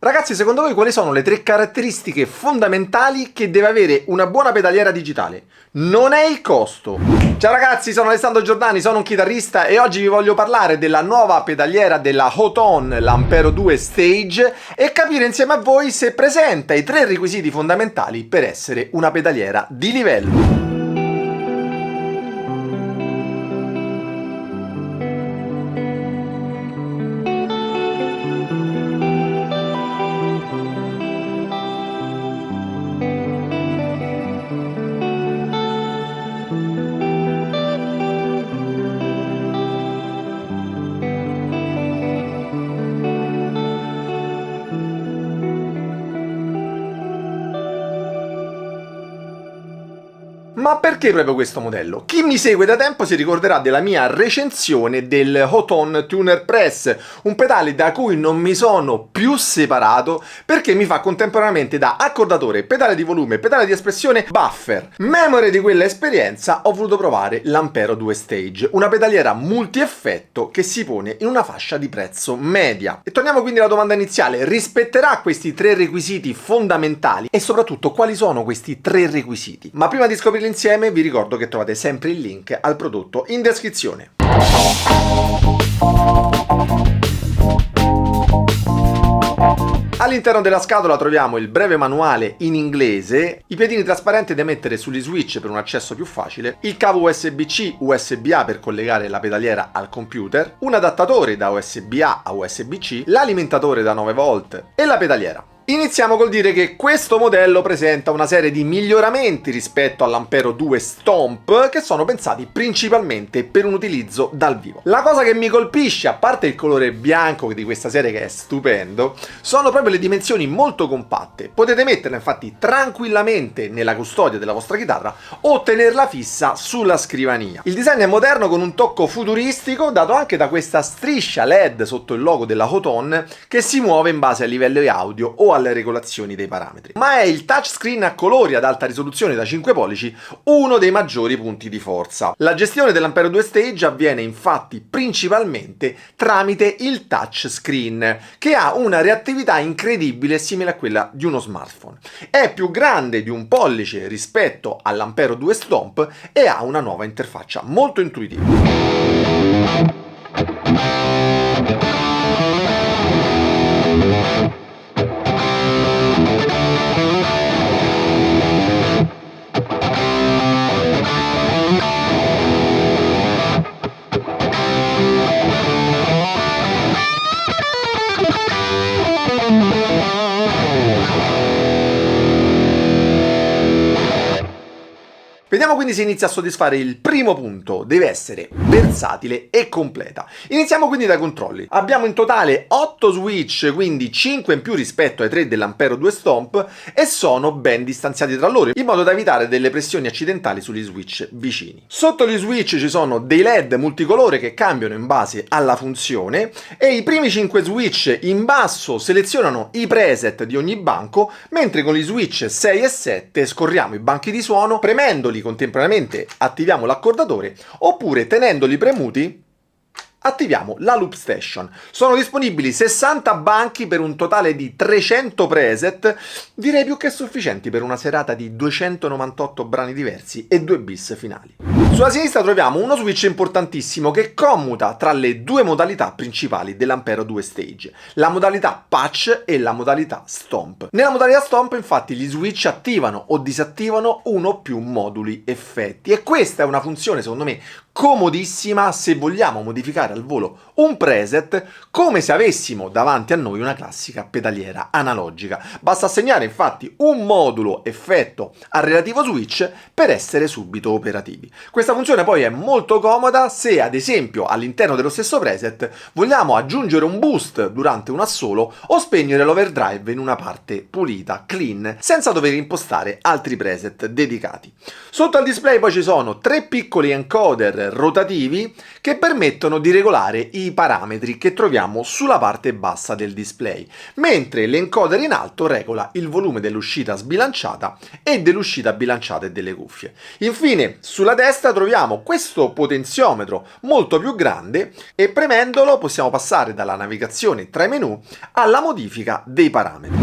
Ragazzi, secondo voi quali sono le 3 caratteristiche fondamentali che deve avere una buona pedaliera digitale? Non è il costo. Ciao ragazzi, sono Alessandro Giordani, sono un chitarrista e oggi vi voglio parlare della nuova pedaliera della Hotone, l'Ampero 2 Stage, e capire insieme a voi se presenta i 3 requisiti fondamentali per essere una pedaliera di livello. Ma perché proprio questo modello? Chi mi segue da tempo si ricorderà della mia recensione del Hotone Tuner Press, un pedale da cui non mi sono più separato perché mi fa contemporaneamente da accordatore, pedale di volume, pedale di espressione, buffer. Memore di quella esperienza ho voluto provare l'Ampero 2 Stage, una pedaliera multi-effetto che si pone in una fascia di prezzo media. E torniamo quindi alla domanda iniziale: rispetterà questi 3 requisiti fondamentali? E soprattutto quali sono questi 3 requisiti? Ma prima di scoprirli insieme vi ricordo che trovate sempre il link al prodotto in descrizione. All'interno della scatola troviamo il breve manuale in inglese, i piedini trasparenti da mettere sugli switch per un accesso più facile, il cavo USB-C USB-A per collegare la pedaliera al computer, un adattatore da USB-A a USB-C, l'alimentatore da 9 volt e la pedaliera. Iniziamo col dire che questo modello presenta una serie di miglioramenti rispetto all'Ampero 2 Stomp che sono pensati principalmente per un utilizzo dal vivo. La cosa che mi colpisce, a parte il colore bianco di questa serie che è stupendo, sono proprio le dimensioni molto compatte. Potete metterla infatti tranquillamente nella custodia della vostra chitarra o tenerla fissa sulla scrivania. Il design è moderno con un tocco futuristico dato anche da questa striscia LED sotto il logo della Hotone che si muove in base ai livelli audio o alle regolazioni dei parametri. Ma è il touchscreen a colori ad alta risoluzione da 5 pollici uno dei maggiori punti di forza. La gestione dell'Ampero 2 Stage avviene infatti principalmente tramite il touchscreen, che ha una reattività incredibile simile a quella di uno smartphone. È più grande di un pollice rispetto all'Ampero 2 Stomp e ha una nuova interfaccia molto intuitiva. Vediamo quindi se inizia a soddisfare il primo punto: deve essere versatile e completa. Iniziamo quindi dai controlli. Abbiamo in totale 8 switch, quindi 5 in più rispetto ai 3 dell'Ampero 2 Stomp, e sono ben distanziati tra loro, in modo da evitare delle pressioni accidentali sugli switch vicini. Sotto gli switch ci sono dei LED multicolore che cambiano in base alla funzione, e i primi 5 switch in basso selezionano i preset di ogni banco, mentre con gli switch 6 e 7 scorriamo i banchi di suono. Premendoli contemporaneamente attiviamo l'accordatore, oppure tenendoli premuti attiviamo la Loop Station. Sono disponibili 60 banchi per un totale di 300 preset, direi più che sufficienti per una serata di 298 brani diversi e 2 bis finali. Sulla sinistra troviamo uno switch importantissimo che commuta tra le 2 modalità principali dell'Ampero 2 Stage, la modalità Patch e la modalità Stomp. Nella modalità Stomp infatti gli switch attivano o disattivano uno o più moduli effetti, e questa è una funzione secondo me comodissima se vogliamo modificare al volo un preset come se avessimo davanti a noi una classica pedaliera analogica. Basta assegnare infatti un modulo effetto al relativo switch per essere subito operativi. Questa funzione poi è molto comoda se ad esempio all'interno dello stesso preset vogliamo aggiungere un boost durante un assolo o spegnere l'overdrive in una parte pulita, clean, senza dover impostare altri preset dedicati. Sotto al display poi ci sono 3 piccoli encoder rotativi che permettono di regolare i parametri che troviamo sulla parte bassa del display, mentre l'encoder in alto regola il volume dell'uscita sbilanciata e dell'uscita bilanciata e delle cuffie. Infine, sulla destra troviamo questo potenziometro molto più grande e premendolo possiamo passare dalla navigazione tra i menu alla modifica dei parametri.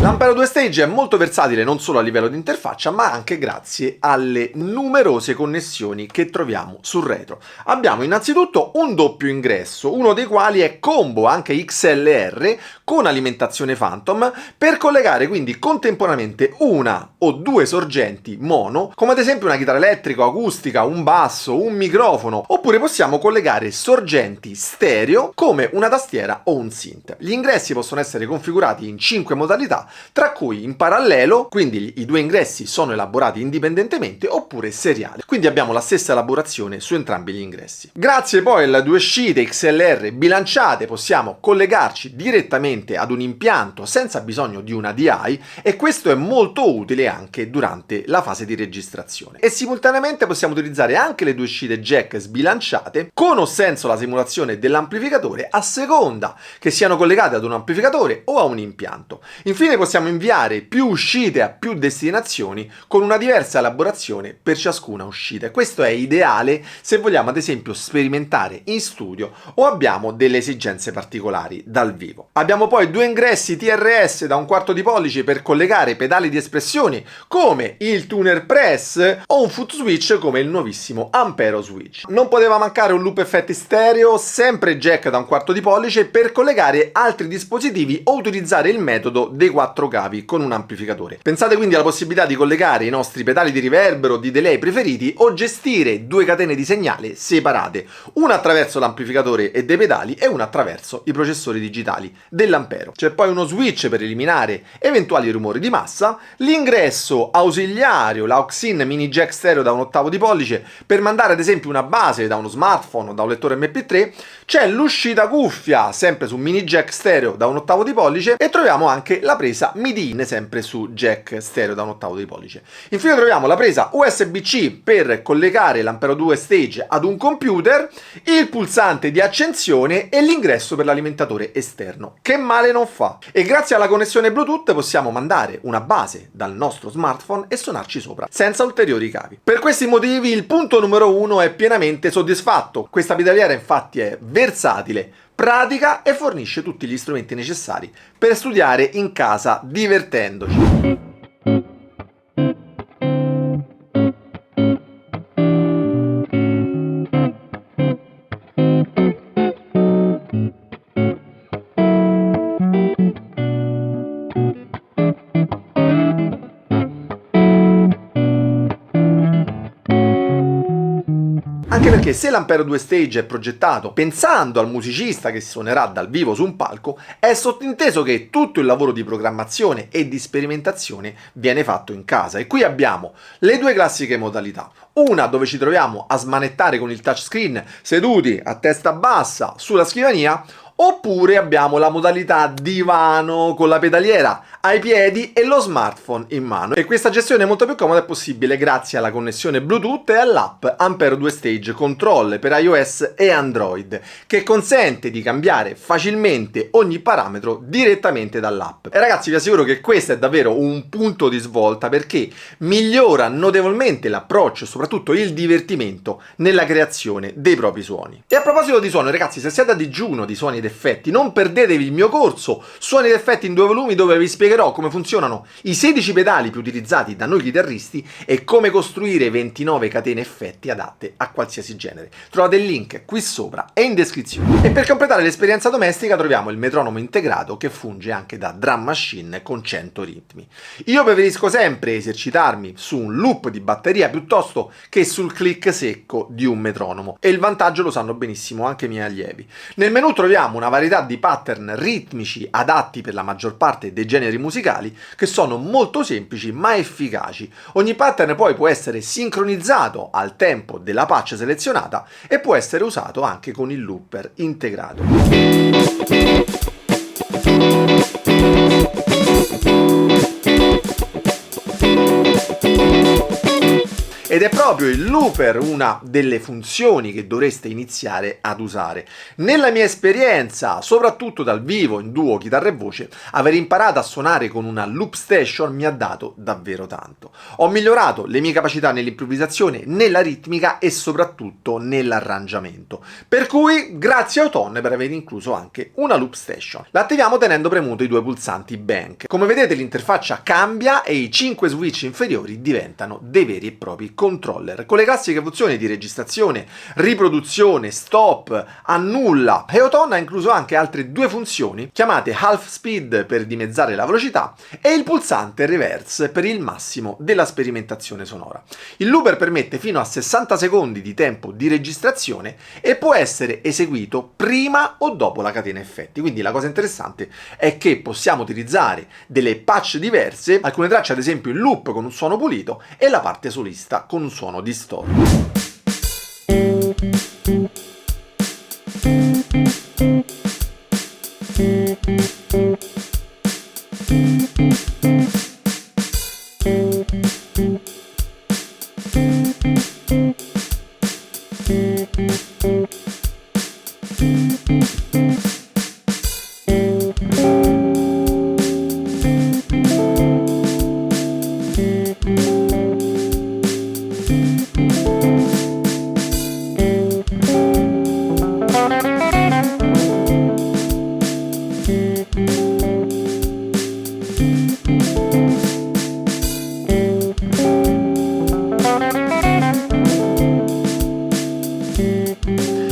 L'Ampero 2 Stage è molto versatile non solo a livello di interfaccia, ma anche grazie alle numerose connessioni che troviamo sul retro. Abbiamo innanzitutto un doppio ingresso, uno dei quali è combo anche XLR con alimentazione Phantom, per collegare quindi contemporaneamente una o due sorgenti mono, come ad esempio una chitarra elettrica, acustica, un basso, un microfono, oppure possiamo collegare sorgenti stereo come una tastiera o un synth. Gli ingressi possono essere configurati in 5 modalità, tra cui in parallelo, quindi i due ingressi sono elaborati indipendentemente, oppure seriali, quindi abbiamo la stessa elaborazione su entrambi gli ingressi. Grazie poi alle due uscite XLR bilanciate possiamo collegarci direttamente ad un impianto senza bisogno di una DI, e questo è molto utile anche durante la fase di registrazione. E simultaneamente possiamo utilizzare anche le due uscite jack sbilanciate con o senza la simulazione dell'amplificatore, a seconda che siano collegate ad un amplificatore o a un impianto. Infine possiamo inviare più uscite a più destinazioni con una diversa elaborazione per ciascuna uscita. Questo è ideale se vogliamo ad esempio sperimentare in studio o abbiamo delle esigenze particolari dal vivo. Abbiamo poi due ingressi TRS da 1/4 di pollice per collegare pedali di espressioni come il Tuner Press o un foot switch come il nuovissimo Ampero Switch. Non poteva mancare un loop effetti stereo, sempre jack da 1/4 di pollice per collegare altri dispositivi o utilizzare il metodo dei 4 cavi con un amplificatore. Pensate quindi alla possibilità di collegare i nostri pedali di riverbero, di delay preferiti o gestire due catene di segnale separate, una attraverso l'amplificatore e dei pedali e una attraverso i processori digitali dell'Ampero. C'è poi uno switch per eliminare eventuali rumori di massa, l'ingresso ausiliario, l'aux-in mini jack stereo da 1/8 di pollice per mandare ad esempio una base da uno smartphone o da un lettore MP3, c'è l'uscita cuffia sempre su mini jack stereo da 1/8 di pollice e troviamo anche la presa MIDI-in sempre su jack stereo da 1/8 di pollice. Infine troviamo la presa USB-C per collegare l'Ampero 2 Stage ad un computer, il pulsante di accensione e l'ingresso per l'alimentatore esterno, che male non fa. E grazie alla connessione Bluetooth possiamo mandare una base dal nostro smartphone e suonarci sopra senza ulteriori cavi. Per questi motivi il punto numero 1 è pienamente soddisfatto. Questa pedaliera infatti è versatile, pratica e fornisce tutti gli strumenti necessari per studiare in casa divertendoci. Anche perché se l'Ampero 2 Stage è progettato pensando al musicista che si suonerà dal vivo su un palco, è sottinteso che tutto il lavoro di programmazione e di sperimentazione viene fatto in casa. E qui abbiamo le due classiche modalità. Una dove ci troviamo a smanettare con il touchscreen seduti a testa bassa sulla scrivania, oppure abbiamo la modalità divano con la pedaliera ai piedi e lo smartphone in mano. E questa gestione molto più comoda è possibile grazie alla connessione Bluetooth e all'app Ampero 2 Stage Control per iOS e Android, che consente di cambiare facilmente ogni parametro direttamente dall'app. E ragazzi, vi assicuro che questo è davvero un punto di svolta perché migliora notevolmente l'approccio e soprattutto il divertimento nella creazione dei propri suoni. E a proposito di suono, ragazzi, se siete a digiuno di suoni ed effetti, non perdetevi il mio corso Suoni ed effetti in 2 volumi, dove vi spiegherò come funzionano i 16 pedali più utilizzati da noi chitarristi e come costruire 29 catene effetti adatte a qualsiasi genere. Trovate il link qui sopra e in descrizione. E per completare l'esperienza domestica troviamo il metronomo integrato che funge anche da drum machine con 100 ritmi. Io preferisco sempre esercitarmi su un loop di batteria piuttosto che sul click secco di un metronomo, e il vantaggio lo sanno benissimo anche i miei allievi. Nel menu troviamo abbiamo una varietà di pattern ritmici adatti per la maggior parte dei generi musicali che sono molto semplici ma efficaci. Ogni pattern poi può essere sincronizzato al tempo della patch selezionata e può essere usato anche con il looper integrato. Ed è proprio il looper una delle funzioni che dovreste iniziare ad usare. Nella mia esperienza, soprattutto dal vivo in duo chitarra e voce, aver imparato a suonare con una loop station mi ha dato davvero tanto. Ho migliorato le mie capacità nell'improvvisazione, nella ritmica e soprattutto nell'arrangiamento. Per cui grazie a Autonne per aver incluso anche una loop station. L'attiviamo tenendo premuto i due pulsanti bank. Come vedete l'interfaccia cambia e i 5 switch inferiori diventano dei veri e propri controller con le classiche funzioni di registrazione, riproduzione, stop, annulla. E Autonne ha incluso anche altre due funzioni chiamate half speed per dimezzare la velocità e il pulsante reverse per il massimo della sperimentazione sonora. Il looper permette fino a 60 secondi di tempo di registrazione e può essere eseguito prima o dopo la catena effetti. Quindi la cosa interessante è che possiamo utilizzare delle patch diverse, alcune tracce ad esempio in loop con un suono pulito e la parte solista con un suono distorto.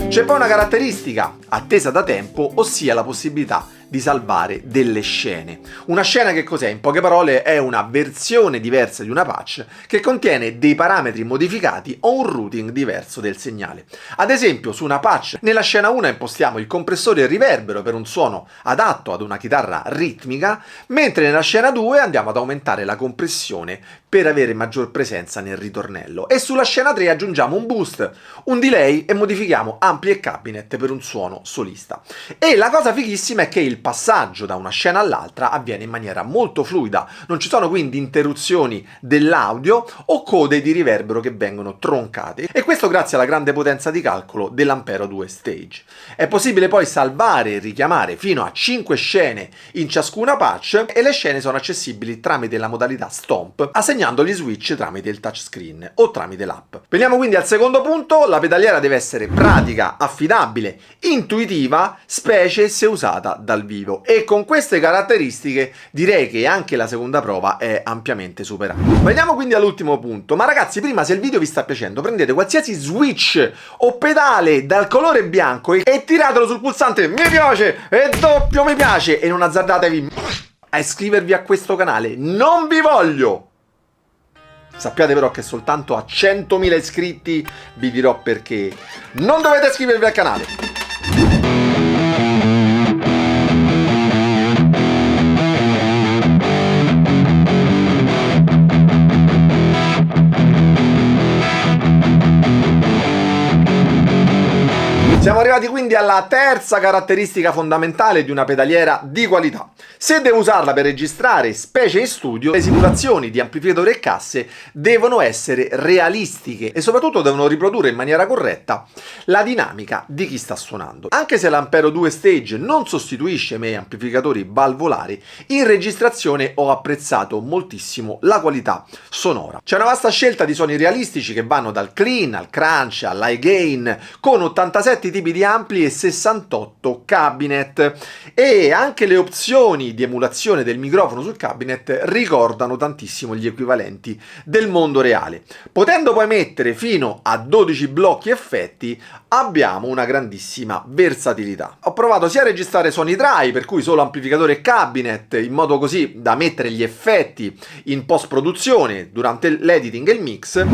C'è poi una caratteristica attesa da tempo, ossia la possibilità di salvare delle scene. Una scena che cos'è? In poche parole è una versione diversa di una patch che contiene dei parametri modificati o un routing diverso del segnale. Ad esempio su una patch nella scena 1 impostiamo il compressore e il riverbero per un suono adatto ad una chitarra ritmica, mentre nella scena 2 andiamo ad aumentare la compressione per avere maggior presenza nel ritornello e sulla scena 3 aggiungiamo un boost, un delay e modifichiamo ampli e cabinet per un suono solista. E la cosa fighissima è che il passaggio da una scena all'altra avviene in maniera molto fluida, non ci sono quindi interruzioni dell'audio o code di riverbero che vengono troncate, e questo grazie alla grande potenza di calcolo dell'Ampero 2 Stage. È possibile poi salvare e richiamare fino a 5 scene in ciascuna patch e le scene sono accessibili tramite la modalità Stomp, assegnando gli switch tramite il touchscreen o tramite l'app. Veniamo quindi al secondo punto: la pedaliera deve essere pratica, affidabile, intuitiva, specie se usata dal vivo, e con queste caratteristiche direi che anche la seconda prova è ampiamente superata. Veniamo quindi all'ultimo punto. Ma ragazzi, prima, se il video vi sta piacendo, prendete qualsiasi switch o pedale dal colore bianco e tiratelo sul pulsante mi piace e doppio mi piace e non azzardatevi a iscrivervi a questo canale, non vi voglio! Sappiate però che soltanto a 100.000 iscritti vi dirò perché non dovete iscrivervi al canale. Siamo arrivati quindi alla terza caratteristica fondamentale di una pedaliera di qualità. Se devo usarla per registrare, specie in studio, le simulazioni di amplificatori e casse devono essere realistiche e soprattutto devono riprodurre in maniera corretta la dinamica di chi sta suonando. Anche se l'Ampero 2 Stage non sostituisce i miei amplificatori valvolari, in registrazione ho apprezzato moltissimo la qualità sonora. C'è una vasta scelta di suoni realistici che vanno dal clean al crunch all'high gain, con 87 tipi di ampli e 68 cabinet, e anche le opzioni di emulazione del microfono sul cabinet ricordano tantissimo gli equivalenti del mondo reale. Potendo poi mettere fino a 12 blocchi effetti abbiamo una grandissima versatilità. Ho provato sia a registrare suoni dry, per cui solo amplificatore e cabinet, in modo così da mettere gli effetti in post produzione durante l'editing e il mix,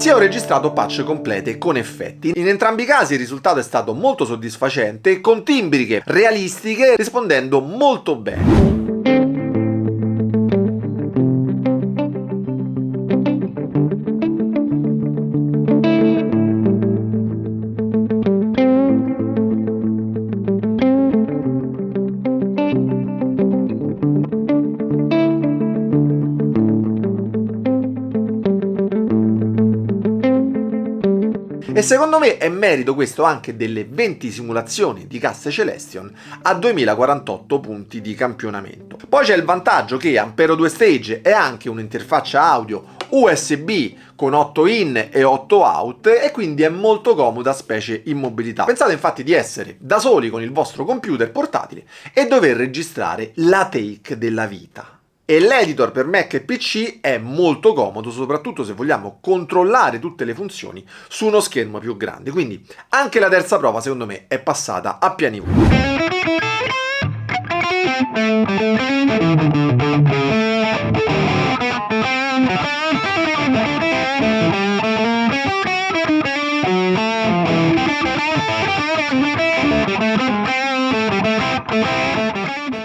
sia ho registrato patch complete con effetti. In entrambi i casi il risultato è stato molto soddisfacente, con timbriche realistiche rispondendo molto bene. E secondo me è merito questo anche delle 20 simulazioni di casse Celestion a 2048 punti di campionamento. Poi c'è il vantaggio che Ampero 2 Stage è anche un'interfaccia audio USB con 8 in e 8 out e quindi è molto comoda specie in mobilità. Pensate infatti di essere da soli con il vostro computer portatile e dover registrare la take della vita. E l'editor per Mac e PC è molto comodo, soprattutto se vogliamo controllare tutte le funzioni su uno schermo più grande. Quindi anche la terza prova secondo me è passata a pieni voti.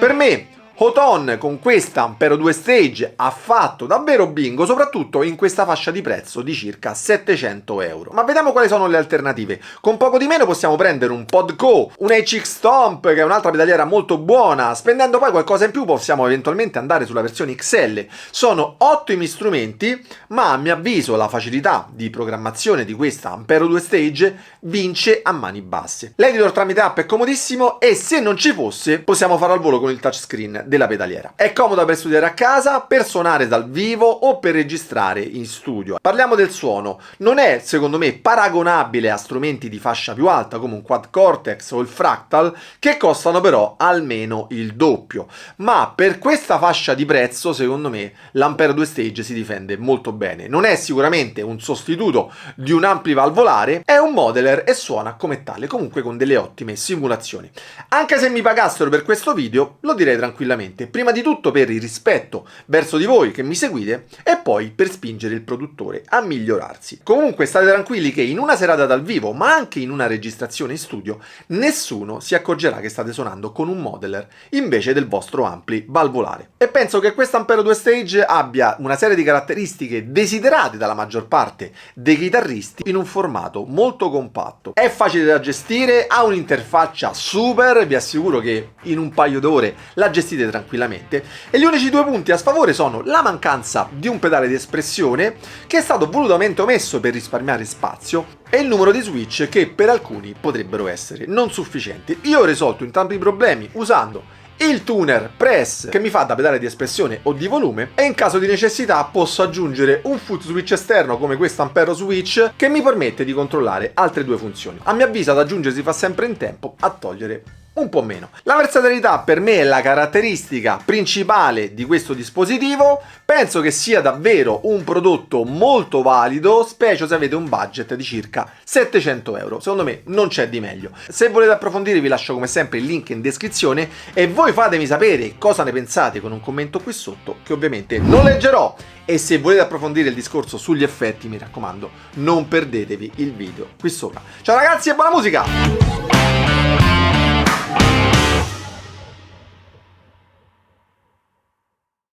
Per me Houghton con questa Ampero 2 Stage ha fatto davvero bingo, soprattutto in questa fascia di prezzo di circa 700 euro. Ma vediamo quali sono le alternative. Con poco di meno possiamo prendere un Podco, un HX Stomp, che è un'altra pedaliera molto buona. Spendendo poi qualcosa in più possiamo eventualmente andare sulla versione XL. Sono ottimi strumenti, ma a mio avviso la facilità di programmazione di questa Ampero 2 Stage vince a mani basse. L'editor tramite app è comodissimo e se non ci fosse possiamo fare al volo con il touchscreen della pedaliera. È comoda per studiare a casa, per suonare dal vivo o per registrare in studio. Parliamo del suono. Non è secondo me paragonabile a strumenti di fascia più alta come un Quad Cortex o il Fractal, che costano però almeno il doppio. Ma per questa fascia di prezzo secondo me l'Ampero 2 Stage si difende molto bene. Non è sicuramente un sostituto di un amplivalvolare, è un modeler e suona come tale, comunque con delle ottime simulazioni. Anche se mi pagassero per questo video lo direi tranquillamente. Prima di tutto per il rispetto verso di voi che mi seguite e poi per spingere il produttore a migliorarsi. Comunque state tranquilli che in una serata dal vivo, ma anche in una registrazione in studio, nessuno si accorgerà che state suonando con un modeler invece del vostro ampli valvolare. E penso che questa Ampero 2 Stage abbia una serie di caratteristiche desiderate dalla maggior parte dei chitarristi in un formato molto compatto. È facile da gestire, ha un'interfaccia super, vi assicuro che in un paio d'ore la gestite tranquillamente, e gli unici due punti a sfavore sono la mancanza di un pedale di espressione che è stato volutamente omesso per risparmiare spazio e il numero di switch che per alcuni potrebbero essere non sufficienti. Io ho risolto entrambi i problemi usando il tuner press che mi fa da pedale di espressione o di volume e in caso di necessità posso aggiungere un foot switch esterno come questo Ampero Switch che mi permette di controllare altre due funzioni. A mio avviso ad aggiungere si fa sempre in tempo, a togliere un po' meno. La versatilità per me è la caratteristica principale di questo dispositivo. Penso che sia davvero un prodotto molto valido, specie se avete un budget di circa 700 euro. Secondo me non c'è di meglio. Se volete approfondire vi lascio come sempre il link in descrizione e voi fatemi sapere cosa ne pensate con un commento qui sotto che ovviamente non leggerò. E se volete approfondire il discorso sugli effetti, mi raccomando, non perdetevi il video qui sopra. Ciao ragazzi e buona musica!